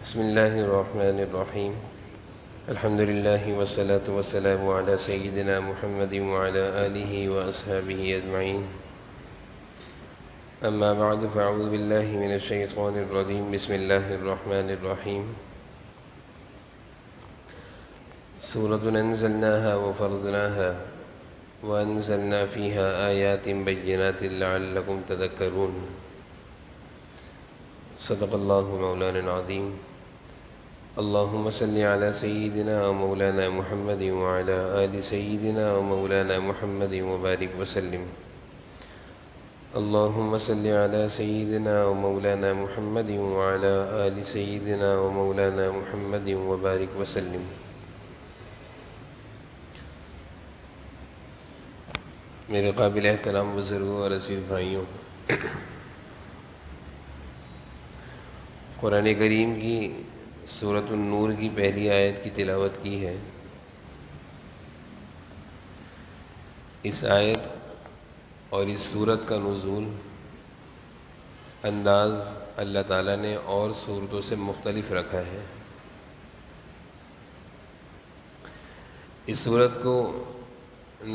بسم الله الرحمن الرحيم. الحمد لله والصلاة والسلام على سيدنا محمد وعلى آله وأصحابه أجمعين. أما بعد فأعوذ بالله من الشيطان الرجيم. بسم الله الرحمن الرحيم. سورة أنزلناها وفرضناها وأنزلنا فيها آيات بينات لعلكم تذكرون. صدق الله مولانا العظيم. اللهم صل على سيدنا ومولانا محمد وعلى آل سيدنا ومولانا محمد وبارك وسلم. اللهم صل على سيدنا ومولانا محمد وعلى آل سيدنا ومولانا محمد وبارك وسلم. میرے قابل احترام بزرگوں اور عزیز بھائیوں، قرآن کریم کی سورۃ النور کی پہلی آیت کی تلاوت کی ہے۔ اس آیت اور اس سورت کا نزول انداز اللہ تعالیٰ نے اور سورتوں سے مختلف رکھا ہے۔ اس سورت کو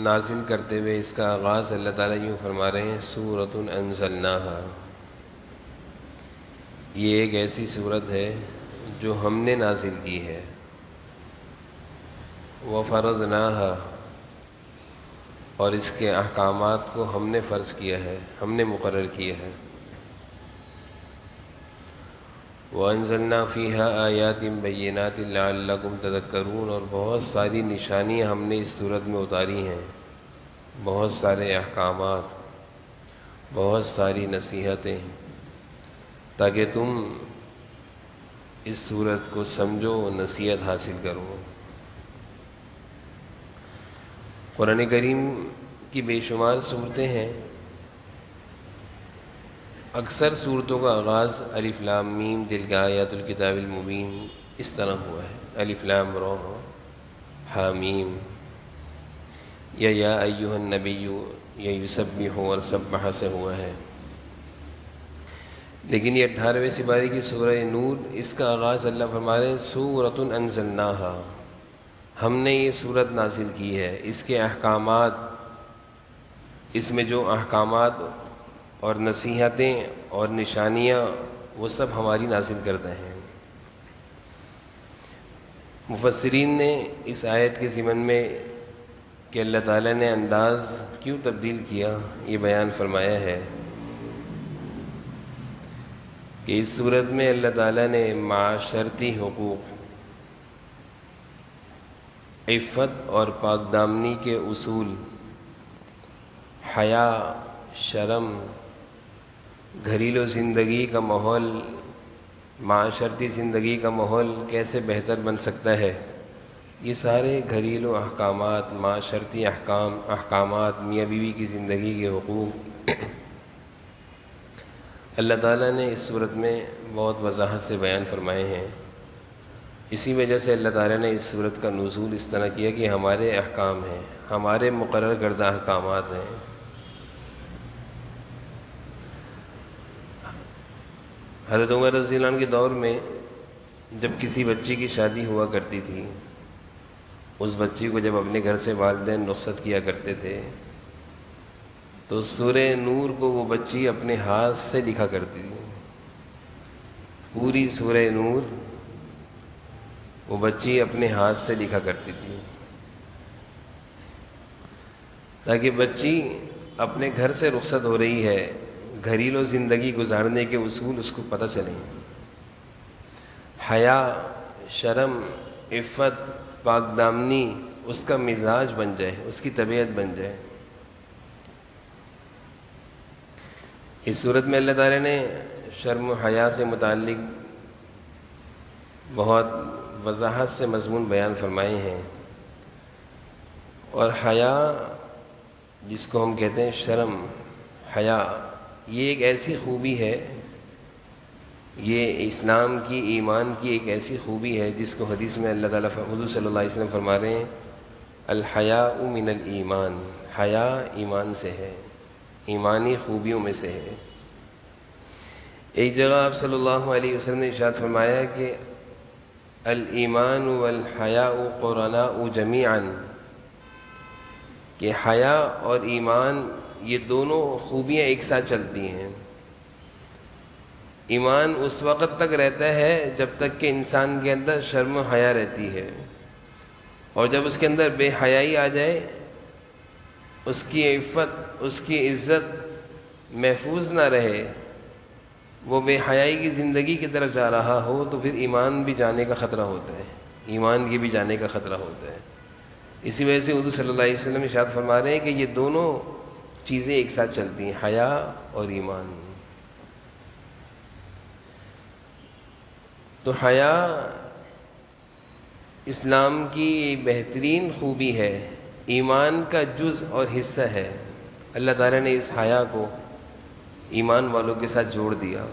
نازل کرتے ہوئے اس کا آغاز اللہ تعالیٰ یوں فرما رہے ہیں، سورۃ انزلناہا، یہ ایک ایسی سورت ہے جو ہم نے نازل کی ہے۔ وفرضناہا، اور اس کے احکامات کو ہم نے فرض کیا ہے، ہم نے مقرر کیا ہے۔ وانزلنا فیہا آیات بینات لعلکم تذکرون، اور بہت ساری نشانیاں ہم نے اس سورت میں اتاری ہیں، بہت سارے احکامات، بہت ساری نصیحتیں، تاکہ تم اس سورت کو سمجھو، نصیحت حاصل کرو۔ قرآن کریم کی بے شمار صورتیں ہیں۔ اکثر صورتوں کا آغاز الف لام میم تلک آیات الکتاب المبین اس طرح ہوا ہے، الف لام را حامیم، یا ایھا النبی، یا یسبح اور سبح سے ہوا ہے۔ لیکن یہ 18ویں سپارے کی سورہ نور، اس کا آغاز اللہ فرما رہے ہیں سورۃ انزلناہا، ہم نے یہ سورت نازل کی ہے۔ اس کے احکامات، اس میں جو احکامات اور نصیحتیں اور نشانیاں، وہ سب ہماری نازل کردہ ہیں۔ مفسرین نے اس آیت کے ضمن میں کہ اللہ تعالیٰ نے انداز کیوں تبدیل کیا، یہ بیان فرمایا ہے کہ اس صورت میں اللہ تعالیٰ نے معاشرتی حقوق، عفت اور پاک دامنی کے اصول، حیا، شرم، گھریلو زندگی کا ماحول، معاشرتی زندگی کا ماحول کیسے بہتر بن سکتا ہے، یہ سارے گھریلو احکامات، معاشرتی احکامات، میاں بیوی کی زندگی کے حقوق اللہ تعالیٰ نے اس صورت میں بہت وضاحت سے بیان فرمائے ہیں۔ اسی وجہ سے اللہ تعالیٰ نے اس صورت کا نزول اس طرح کیا کہ ہمارے احکام ہیں، ہمارے مقرر کردہ احکامات ہیں۔ حضرت عمر رضی اللہ عنہ کے دور میں جب کسی بچی کی شادی ہوا کرتی تھی، اس بچی کو جب اپنے گھر سے والدین رخصت کیا کرتے تھے تو سورہ نور کو وہ بچی اپنے ہاتھ سے لکھا کرتی تھی۔ پوری سورہ نور وہ بچی اپنے ہاتھ سے لکھا کرتی تھی، تاکہ بچی اپنے گھر سے رخصت ہو رہی ہے، گھریلو زندگی گزارنے کے اصول اس کو پتہ چلیں، حیا، شرم، عفت، پاک دامنی اس کا مزاج بن جائے، اس کی طبیعت بن جائے۔ اس صورت میں اللہ تعالیٰ نے شرم و حیا سے متعلق بہت وضاحت سے مضمون بیان فرمائے ہیں، اور حیا، جس کو ہم کہتے ہیں شرم، حیا، یہ ایک ایسی خوبی ہے، یہ اسلام کی، ایمان کی ایک ایسی خوبی ہے جس کو حدیث میں اللہ تعالیٰ حضور صلی اللہ علیہ وسلم فرما رہے ہیں الحیاء من الایمان، حیا ایمان سے ہے، ایمانی خوبیوں میں سے ہے۔ ایک جگہ آپ صلی اللہ علیہ وسلم نے ارشاد فرمایا کہ الایمان والحیاء قرناء جمیعا، کہ حیا اور ایمان یہ دونوں خوبیاں ایک ساتھ چلتی ہیں۔ ایمان اس وقت تک رہتا ہے جب تک کہ انسان کے اندر شرم و حیا رہتی ہے، اور جب اس کے اندر بے حیائی آ جائے، اس کی عفت، اس کی عزت محفوظ نہ رہے، وہ بے حیائی کی زندگی کی طرف جا رہا ہو، تو پھر ایمان بھی جانے کا خطرہ ہوتا ہے، ایمان کے بھی جانے کا خطرہ ہوتا ہے۔ اسی وجہ سے حضور صلی اللہ علیہ وسلم ارشاد فرما رہے ہیں کہ یہ دونوں چیزیں ایک ساتھ چلتی ہیں، حیا اور ایمان۔ تو حیا اسلام کی بہترین خوبی ہے، ایمان کا جز اور حصہ ہے۔ اللہ تعالیٰ نے اس حیا کو ایمان والوں کے ساتھ جوڑ دیا،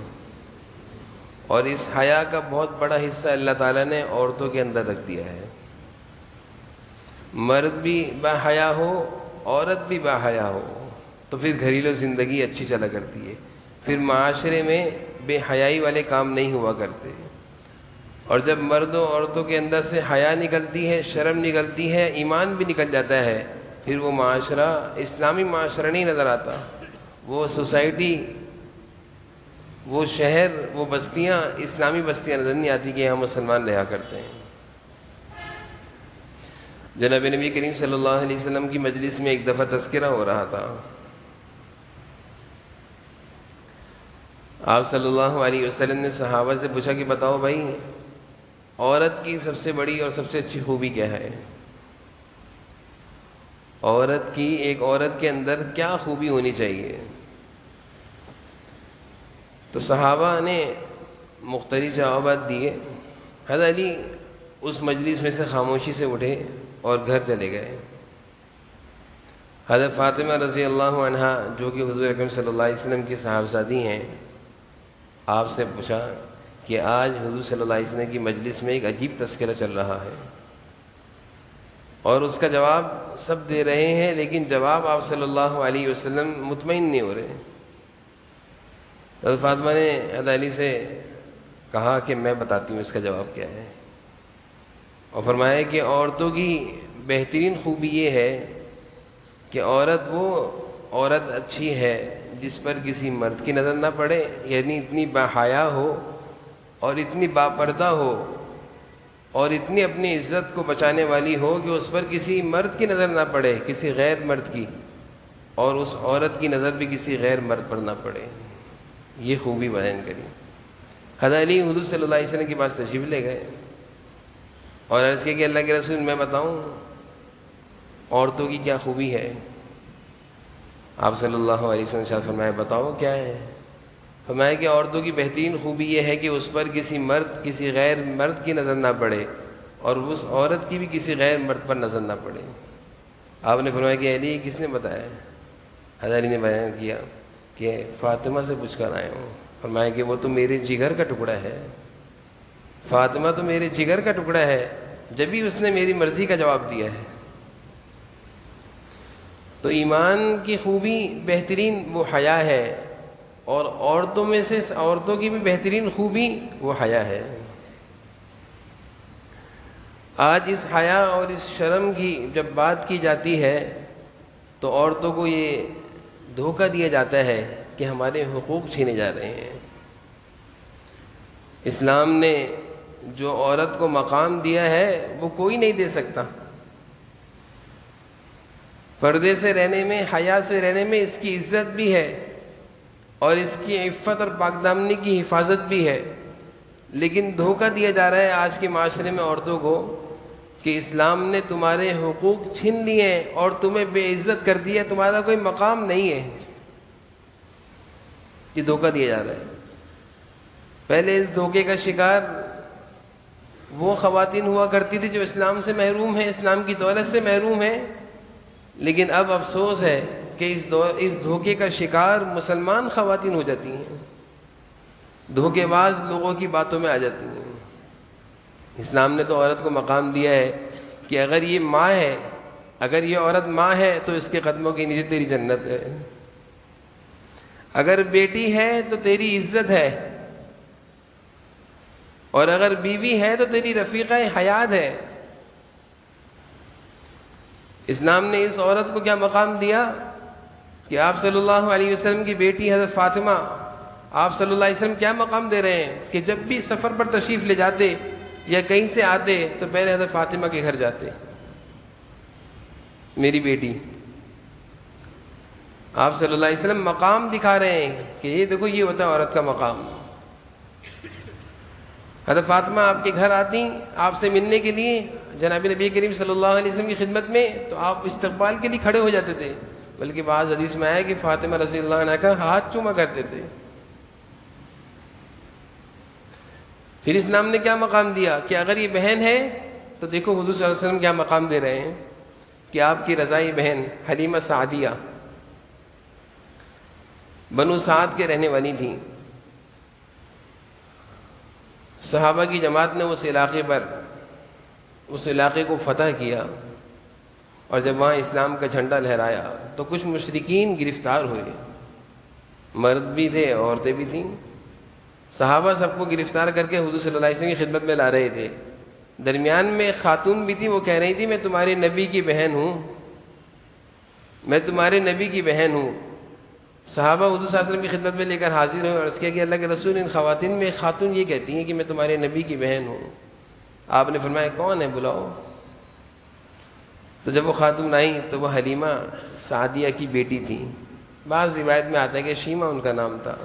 اور اس حیا کا بہت بڑا حصہ اللہ تعالیٰ نے عورتوں کے اندر رکھ دیا ہے۔ مرد بھی با حیا ہو، عورت بھی با حیا ہو، تو پھر گھریلو زندگی اچھی چلا کرتی ہے، پھر معاشرے میں بے حیائی والے کام نہیں ہوا کرتے۔ اور جب مرد و عورتوں کے اندر سے حیا نکلتی ہے، شرم نکلتی ہے، ایمان بھی نکل جاتا ہے، پھر وہ معاشرہ اسلامی معاشرہ نہیں نظر آتا، وہ سوسائٹی، وہ شہر، وہ بستیاں اسلامی بستیاں نظر نہیں آتی کہ یہاں مسلمان رہا کرتے ہیں۔ جناب نبی کریم صلی اللہ علیہ وسلم کی مجلس میں ایک دفعہ تذکرہ ہو رہا تھا۔ آپ صلی اللہ علیہ وسلم نے صحابہ سے پوچھا کہ بتاؤ بھائی، عورت کی سب سے بڑی اور سب سے اچھی خوبی کیا ہے؟ عورت کی، ایک عورت کے اندر کیا خوبی ہونی چاہیے؟ تو صحابہ نے مختلف جوابات دیے۔ حضرت علی اس مجلس میں سے خاموشی سے اٹھے اور گھر چلے گئے۔ حضرت فاطمہ رضی اللہ عنہا، جو کہ حضور اکرم صلی اللہ علیہ وسلم کی صاحبزادی ہیں، آپ سے پوچھا کہ آج حضور صلی اللہ علیہ وسلم کی مجلس میں ایک عجیب تذکرہ چل رہا ہے، اور اس کا جواب سب دے رہے ہیں، لیکن جواب آپ صلی اللہ علیہ وسلم مطمئن نہیں ہو رہے۔ حضرت فاطمہ نے حضرت علی سے کہا کہ میں بتاتی ہوں اس کا جواب کیا ہے، اور فرمایا کہ عورتوں کی بہترین خوبی یہ ہے کہ عورت اچھی ہے جس پر کسی مرد کی نظر نہ پڑے، یعنی اتنی باحیا ہو اور اتنی باپردہ ہو اور اتنی اپنی عزت کو بچانے والی ہو کہ اس پر کسی مرد کی نظر نہ پڑے، کسی غیر مرد کی، اور اس عورت کی نظر بھی کسی غیر مرد پر نہ پڑے۔ یہ خوبی بیان کری۔ حضرت علی حضور صلی اللہ علیہ وسلم کے پاس تشریف لے گئے اور عرض کیا کہ اللہ کے رسول، میں بتاؤں عورتوں کی کیا خوبی ہے؟ آپ صلی اللہ علیہ وسلم نے فرمایا بتاؤ کیا ہے؟ فرمایا کہ عورتوں کی بہترین خوبی یہ ہے کہ اس پر کسی مرد، کسی غیر مرد کی نظر نہ پڑے، اور اس عورت کی بھی کسی غیر مرد پر نظر نہ پڑے۔ آپ نے فرمایا کہ علی کس نے بتایا؟ حضرت علی نے بیان کیا کہ فاطمہ سے پوچھ کر آئے ہوں۔ فرمایا کہ وہ تو میرے جگر کا ٹکڑا ہے، فاطمہ تو میرے جگر کا ٹکڑا ہے، جبھی اس نے میری مرضی کا جواب دیا ہے۔ تو ایمان کی خوبی بہترین وہ حیا ہے، اور عورتوں میں سے عورتوں کی بھی بہترین خوبی وہ حیا ہے۔ آج اس حیا اور اس شرم کی جب بات کی جاتی ہے تو عورتوں کو یہ دھوکہ دیا جاتا ہے کہ ہمارے حقوق چھینے جا رہے ہیں۔ اسلام نے جو عورت کو مقام دیا ہے وہ کوئی نہیں دے سکتا۔ پردے سے رہنے میں، حیا سے رہنے میں اس کی عزت بھی ہے، اور اس کی عفت اور پاک دامنی کی حفاظت بھی ہے، لیکن دھوکہ دیا جا رہا ہے آج کے معاشرے میں عورتوں کو کہ اسلام نے تمہارے حقوق چھین لیے ہیں اور تمہیں بے عزت کر دیا، تمہارا کوئی مقام نہیں ہے۔ یہ دھوکہ دیا جا رہا ہے۔ پہلے اس دھوکے کا شکار وہ خواتین ہوا کرتی تھی جو اسلام سے محروم ہیں، اسلام کی دولت سے محروم ہیں، لیکن اب افسوس ہے کہ اس دھوکے کا شکار مسلمان خواتین ہو جاتی ہیں، دھوکے باز لوگوں کی باتوں میں آ جاتی ہیں۔ اسلام نے تو عورت کو مقام دیا ہے کہ اگر یہ ماں ہے، اگر یہ عورت ماں ہے تو اس کے قدموں کے نیچے تیری جنت ہے، اگر بیٹی ہے تو تیری عزت ہے، اور اگر بیوی ہے تو تیری رفیقہ حیات ہے۔ اسلام نے اس عورت کو کیا مقام دیا کہ آپ صلی اللہ علیہ وسلم کی بیٹی حضرت فاطمہ، آپ صلی اللہ علیہ وسلم کیا مقام دے رہے ہیں کہ جب بھی سفر پر تشریف لے جاتے یا کہیں سے آتے تو پہلے حضرت فاطمہ کے گھر جاتے، میری بیٹی۔ آپ صلی اللہ علیہ وسلم مقام دکھا رہے ہیں کہ یہ دیکھو، یہ ہوتا ہے عورت کا مقام۔ حضرت فاطمہ آپ کے گھر آتی آپ سے ملنے کے لیے جناب نبی کریم صلی اللہ علیہ وسلم کی خدمت میں، تو آپ استقبال کے لیے کھڑے ہو جاتے تھے، بلکہ بعض حدیث میں آیا کہ فاطمہ رضی اللہ عنہ کا ہاتھ چوما کرتے تھے۔ پھر اسلام نے کیا مقام دیا کہ اگر یہ بہن ہے تو دیکھو حضور صلی اللہ علیہ وسلم کیا مقام دے رہے ہیں کہ آپ کی رضائی بہن حلیمہ سعدیہ بنو سعد کے رہنے والی تھیں۔ صحابہ کی جماعت نے اس علاقے کو فتح کیا، اور جب وہاں اسلام کا جھنڈا لہرایا تو کچھ مشرکین گرفتار ہوئے، مرد بھی تھے عورتیں بھی تھیں۔ صحابہ سب کو گرفتار کر کے حضور صلی اللہ علیہ وسلم کی خدمت میں لا رہے تھے۔ درمیان میں ایک خاتون بھی تھی، وہ کہہ رہی تھی میں تمہارے نبی کی بہن ہوں، میں تمہارے نبی کی بہن ہوں۔ صحابہ حضور صلی اللہ علیہ وسلم کی خدمت میں لے کر حاضر ہوئے اور اس کیا کہ اللہ کے رسول، ان خواتین میں ایک خاتون یہ کہتی ہیں کہ میں تمہارے نبی کی بہن ہوں۔ آپ نے فرمایا کون ہے، بلاؤ۔ تو جب وہ خاتون آئیں تو وہ حلیمہ سعدیہ کی بیٹی تھی، بعض روایت میں آتا ہے کہ شیمہ ان کا نام تھا۔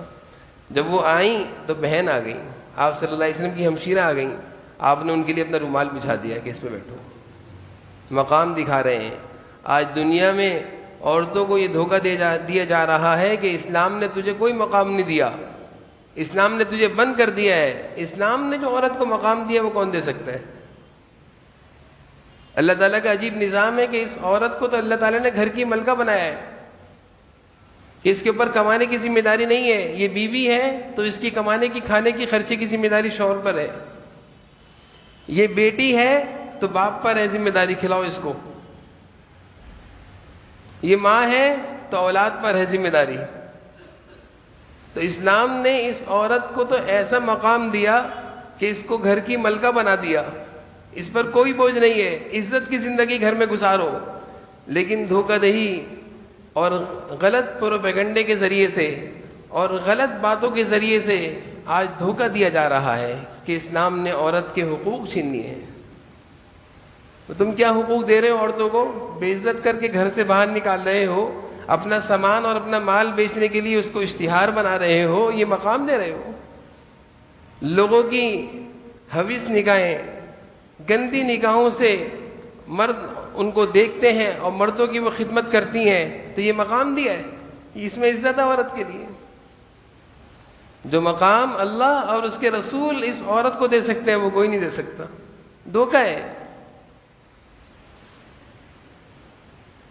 جب وہ آئیں تو بہن آ گئیں، آپ صلی اللہ علیہ وسلم کی ہمشیرہ آ گئیں، آپ نے ان کے لیے اپنا رومال بچھا دیا کہ اس پہ بیٹھو۔ مقام دکھا رہے ہیں۔ آج دنیا میں عورتوں کو یہ دھوکہ دیا جا رہا ہے کہ اسلام نے تجھے کوئی مقام نہیں دیا، اسلام نے تجھے بند کر دیا ہے۔ اسلام نے جو عورت کو مقام دیا وہ کون دے سکتا ہے؟ اللہ تعالیٰ کا عجیب نظام ہے کہ اس عورت کو تو اللہ تعالیٰ نے گھر کی ملکہ بنایا ہے کہ اس کے اوپر کمانے کی ذمہ داری نہیں ہے۔ یہ بیوی ہے تو اس کی کمانے کی، کھانے کی، خرچے کی ذمہ داری شوہر پر ہے۔ یہ بیٹی ہے تو باپ پر ہے ذمہ داری، کھلاؤ اس کو۔ یہ ماں ہے تو اولاد پر ہے ذمہ داری۔ تو اسلام نے اس عورت کو تو ایسا مقام دیا کہ اس کو گھر کی ملکہ بنا دیا، اس پر کوئی بوجھ نہیں ہے، عزت کی زندگی گھر میں گزارو۔ لیکن دھوکہ دہی اور غلط پروپیگنڈے کے ذریعے سے اور غلط باتوں کے ذریعے سے آج دھوکہ دیا جا رہا ہے کہ اسلام نے عورت کے حقوق چھین لیے ہیں۔ تو تم کیا حقوق دے رہے ہو عورتوں کو؟ بے عزت کر کے گھر سے باہر نکال رہے ہو، اپنا سامان اور اپنا مال بیچنے کے لیے اس کو اشتہار بنا رہے ہو، یہ مقام دے رہے ہو۔ لوگوں کی حویس نگاہیں، گندی نگاہوں سے مرد ان کو دیکھتے ہیں اور مردوں کی وہ خدمت کرتی ہیں، تو یہ مقام دیا ہے، اس میں عزت ہے عورت کے لیے۔ جو مقام اللہ اور اس کے رسول اس عورت کو دے سکتے ہیں وہ کوئی نہیں دے سکتا۔ دھوکہ ہے۔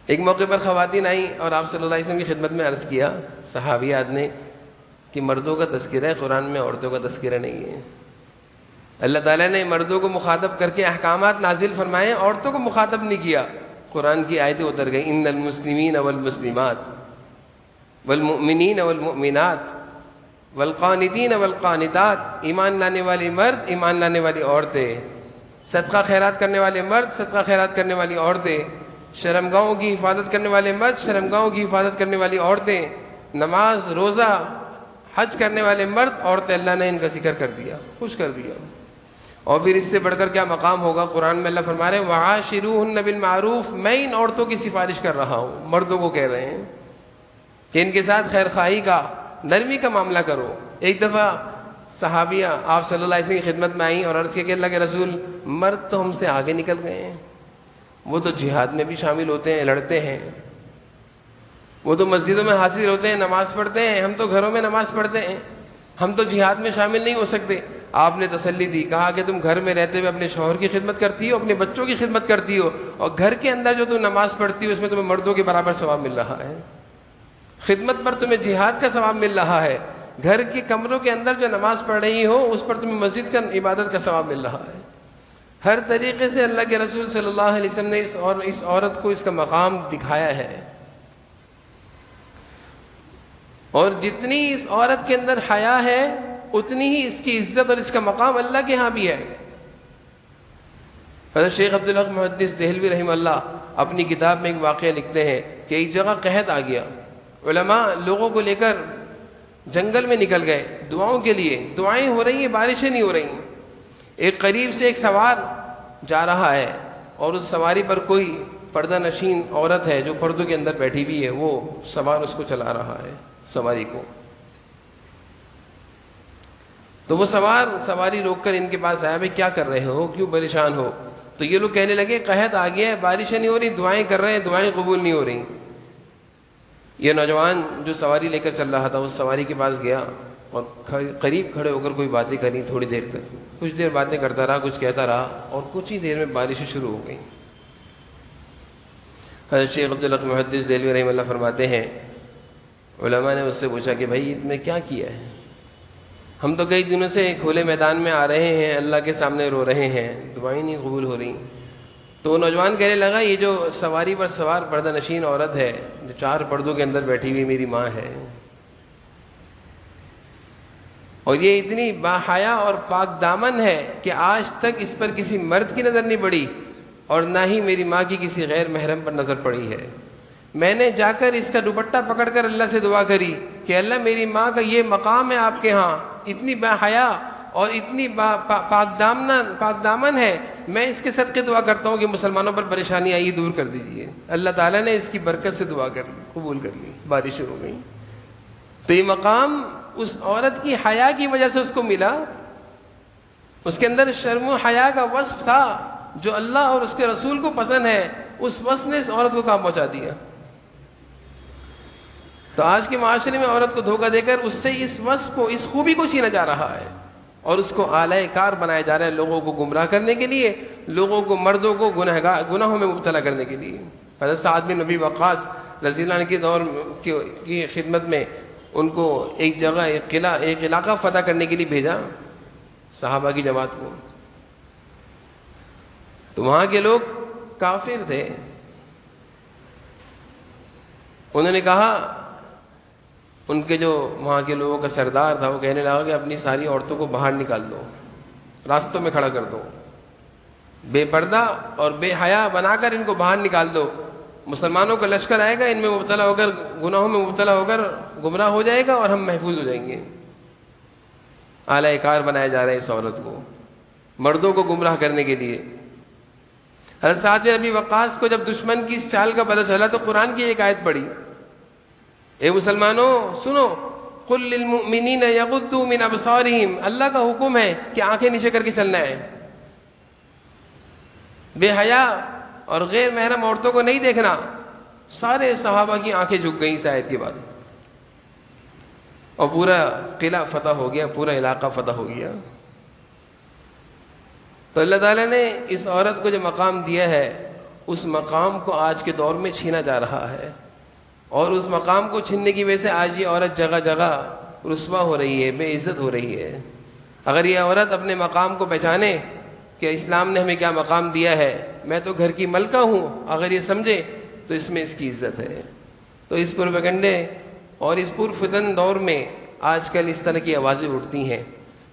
ایک موقع پر خواتین آئیں اور آپ صلی اللہ علیہ وسلم کی خدمت میں عرض کیا صحابیات نے کہ مردوں کا تذکرہ ہے قرآن میں، عورتوں کا تذکرہ نہیں ہے۔ اللہ تعالیٰ نے مردوں کو مخاطب کر کے احکامات نازل فرمائے، عورتوں کو مخاطب نہیں کیا۔ قرآن کی آیتیں اتر گئیں، ان المسلمین والمسلمات والمؤمنین والمؤمنات والقانتین والقانتات، ایمان لانے والے مرد، ایمان لانے والی عورتیں، صدقہ خیرات کرنے والے مرد، صدقہ خیرات کرنے والی عورتیں، شرمگاہوں کی حفاظت کرنے والے مرد، شرمگاہوں کی حفاظت کرنے والی عورتیں، نماز، روزہ، حج کرنے والے مرد، عورتیں، اللہ نے ان کا ذکر کر دیا، خوش کر دیا۔ اور پھر اس سے بڑھ کر کیا مقام ہوگا؟ قرآن میں اللہ فرما رہے ہیں وَعَاشِرُوهُنَّ بِالْمَعْرُوفِ، میں ان عورتوں کی سفارش کر رہا ہوں، مردوں کو کہہ رہے ہیں کہ ان کے ساتھ خیر خواہی کا، نرمی کا معاملہ کرو۔ ایک دفعہ صحابیہ آپ صلی اللہ علیہ وسلم کی خدمت میں آئیں اور عرض کیا کہ اللہ کے رسول، مرد تو ہم سے آگے نکل گئے ہیں، وہ تو جہاد میں بھی شامل ہوتے ہیں، لڑتے ہیں، وہ تو مسجدوں میں حاضر ہوتے ہیں، نماز پڑھتے ہیں، ہم تو گھروں میں نماز پڑھتے ہیں، ہم تو جہاد میں شامل نہیں ہو سکتے۔ آپ نے تسلی دی، کہا کہ تم گھر میں رہتے ہوئے اپنے شوہر کی خدمت کرتی ہو، اپنے بچوں کی خدمت کرتی ہو، اور گھر کے اندر جو تم نماز پڑھتی ہو اس میں تمہیں مردوں کے برابر ثواب مل رہا ہے، خدمت پر تمہیں جہاد کا ثواب مل رہا ہے، گھر کے کمروں کے اندر جو نماز پڑھ رہی ہو اس پر تمہیں مسجد کا عبادت کا ثواب مل رہا ہے۔ ہر طریقے سے اللہ کے رسول صلی اللہ علیہ وسلم نے اس عورت کو اس کا مقام دکھایا ہے۔ اور جتنی اس عورت کے اندر حیا ہے اتنی ہی اس کی عزت اور اس کا مقام اللہ کے ہاں بھی ہے۔ حضرت شیخ عبدالحق محدث دہلوی رحمہ اللہ اپنی کتاب میں ایک واقعہ لکھتے ہیں کہ ایک جگہ قحط آ گیا، علماء لوگوں کو لے کر جنگل میں نکل گئے دعاؤں کے لیے، دعائیں ہو رہی ہیں، بارشیں نہیں ہو رہی ہیں۔ ایک قریب سے ایک سوار جا رہا ہے اور اس سواری پر کوئی پردہ نشین عورت ہے جو پردوں کے اندر بیٹھی ہوئی ہے، وہ سوار اس کو چلا رہا ہے سواری کو۔ تو وہ سواری روک کر ان کے پاس آیا، بھائی کیا کر رہے ہو، کیوں پریشان ہو؟ تو یہ لوگ کہنے لگے قحط آ گیا ہے، بارشیں نہیں ہو رہی، دعائیں کر رہے ہیں، دعائیں قبول نہیں ہو رہی۔ یہ نوجوان جو سواری لے کر چل رہا تھا اس سواری کے پاس گیا اور قریب کھڑے ہو کر کوئی باتیں کریں تھوڑی دیر تک، کچھ دیر باتیں کرتا رہا، کچھ کہتا رہا، اور کچھ ہی دیر میں بارشیں شروع ہو گئیں۔ حضرت شیخ عبدالحق محدث دہلوی رحمہ اللہ فرماتے ہیں، علماء نے اس سے پوچھا کہ بھائی تم نے کیا کیا ہے؟ ہم تو کئی دنوں سے کھلے میدان میں آ رہے ہیں، اللہ کے سامنے رو رہے ہیں، دعائیں نہیں قبول ہو رہی۔ تو وہ نوجوان کہنے لگا، یہ جو سواری پر سوار پردہ نشین عورت ہے جو 4 پردوں کے اندر بیٹھی ہوئی میری ماں ہے، اور یہ اتنی باحیا اور پاک دامن ہے کہ آج تک اس پر کسی مرد کی نظر نہیں پڑی اور نہ ہی میری ماں کی کسی غیر محرم پر نظر پڑی ہے۔ میں نے جا کر اس کا دوپٹہ پکڑ کر اللہ سے دعا کری کہ اللہ میری ماں کا یہ مقام ہے آپ کے ہاں، اتنی باحیا اور اتنی پاک دامن ہے، میں اس کے صدقے دعا کرتا ہوں کہ مسلمانوں پر پریشانی آئی دور کر دیجیے۔ اللہ تعالیٰ نے اس کی برکت سے دعا کر لی، قبول کر لی، بارش ہو گئی۔ تو یہ مقام اس عورت کی حیا کی وجہ سے اس کو ملا، اس کے اندر شرم و حیا کا وصف تھا جو اللہ اور اس کے رسول کو پسند ہے، اس وصف نے اس عورت کو کہاں پہنچا دیا۔ تو آج کے معاشرے میں عورت کو دھوکہ دے کر اس سے اس وصف کو، اس خوبی کو چھینا جا رہا ہے اور اس کو اعلی کار بنایا جا رہا ہے، لوگوں کو گمراہ کرنے کے لیے، لوگوں کو، مردوں کو گناہوں میں مبتلا کرنے کے لیے۔ حضرت سعد بن ابی وقاص رضی اللہ عنہ کے دور کی خدمت میں ان کو ایک جگہ، ایک علاقہ فتح کرنے کے لیے بھیجا صحابہ کی جماعت کو۔ تو وہاں کے لوگ کافر تھے، انہوں نے کہا، ان کے جو وہاں کے لوگوں کا سردار تھا وہ کہنے لگا کہ اپنی ساری عورتوں کو باہر نکال دو، راستوں میں کھڑا کر دو، بے پردہ اور بے حیا بنا کر ان کو باہر نکال دو، مسلمانوں کا لشکر آئے گا، ان میں مبتلا ہو کر، گناہوں میں مبتلا ہو کر گمراہ ہو جائے گا اور ہم محفوظ ہو جائیں گے۔ اعلی کار بنایا جا رہا ہے اس عورت کو، مردوں کو گمراہ کرنے کے لیے۔ حضرت سعد بن ابی وقاص کو جب دشمن کی اس چال کا پتہ چلا تو قرآن کی ایک آیت پڑھی، اے مسلمانوں سنو، قل للمؤمنین یغضوا من ابصارہم، اللہ کا حکم ہے کہ آنکھیں نیچے کر کے چلنا ہے، بے حیا اور غیر محرم عورتوں کو نہیں دیکھنا۔ سارے صحابہ کی آنکھیں جھک گئیں اس آیت کے بعد، اور پورا قلعہ فتح ہو گیا، پورا علاقہ فتح ہو گیا۔ تو اللہ تعالیٰ نے اس عورت کو جو مقام دیا ہے، اس مقام کو آج کے دور میں چھینا جا رہا ہے، اور اس مقام کو چھیننے کی وجہ سے آج یہ عورت جگہ جگہ رسوا ہو رہی ہے، بے عزت ہو رہی ہے۔ اگر یہ عورت اپنے مقام کو پہچانے کہ اسلام نے ہمیں کیا مقام دیا ہے، میں تو گھر کی ملکہ ہوں، اگر یہ سمجھے تو اس میں اس کی عزت ہے۔ تو اس پروپیگنڈے اور اس پرفتن دور میں آج کل اس طرح کی آوازیں اٹھتی ہیں۔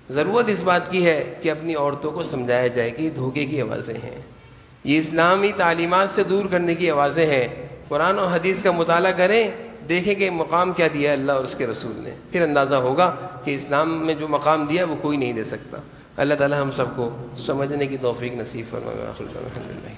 ضرورت اس بات کی ہے کہ اپنی عورتوں کو سمجھایا جائے کہ یہ دھوکے کی آوازیں ہیں، یہ اسلامی تعلیمات سے دور کرنے کی آوازیں ہیں۔ قرآن و حدیث کا مطالعہ کریں، دیکھیں کہ مقام کیا دیا ہے اللہ اور اس کے رسول نے، پھر اندازہ ہوگا کہ اسلام میں جو مقام دیا وہ کوئی نہیں دے سکتا۔ اللہ تعالی ہم سب کو سمجھنے کی توفیق نصیب فرمائے۔ آخر الحمدللہ۔